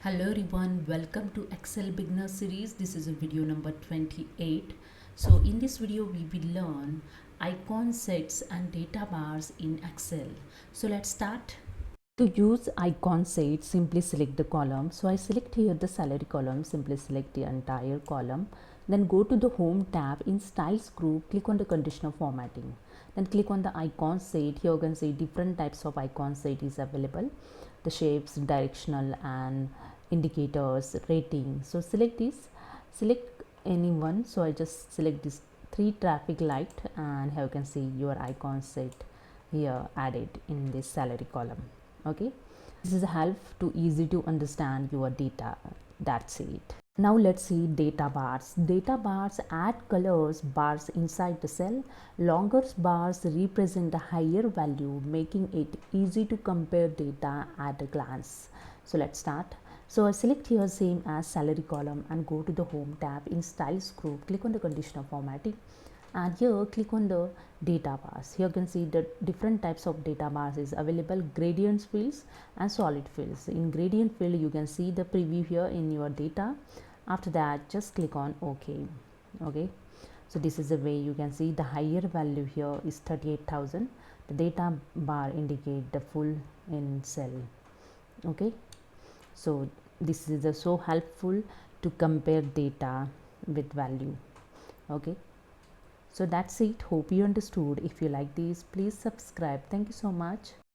Hello everyone, welcome to Excel Beginner series. This is a video number 28. So in this video we will learn icon sets and data bars in Excel. So let's start. To use icon set, simply select the column. So I select here the salary column, simply select the entire column. Then go to the home tab. In styles group, click on the conditional formatting. Then click on the icon set. Here you can see different types of icon set is available. The shapes, directional and indicators, rating. So select this, select any one. So I just select this 3 traffic light, and here you can see your icon set here added in this salary column. Okay, this is a help to easy to understand your data. That's it. Now let's see data bars. Data bars add colors bars inside the cell. Longer bars represent a higher value, making it easy to compare data at a glance. So let's start. So I select here same as salary column and go to the home tab. In styles group, click on the conditional formatting, and here click on the data bars. Here you can see the different types of data bars is available: gradients fields and solid fields. In gradient field you can see the preview here in your data. After that just click on OK. Okay, so this is the way you can see the higher value here is 38,000. The data bar indicate the full in cell. Okay, so this is so helpful to compare data with value. Okay, so that's it. Hope you understood. If you like this, please subscribe. Thank you so much.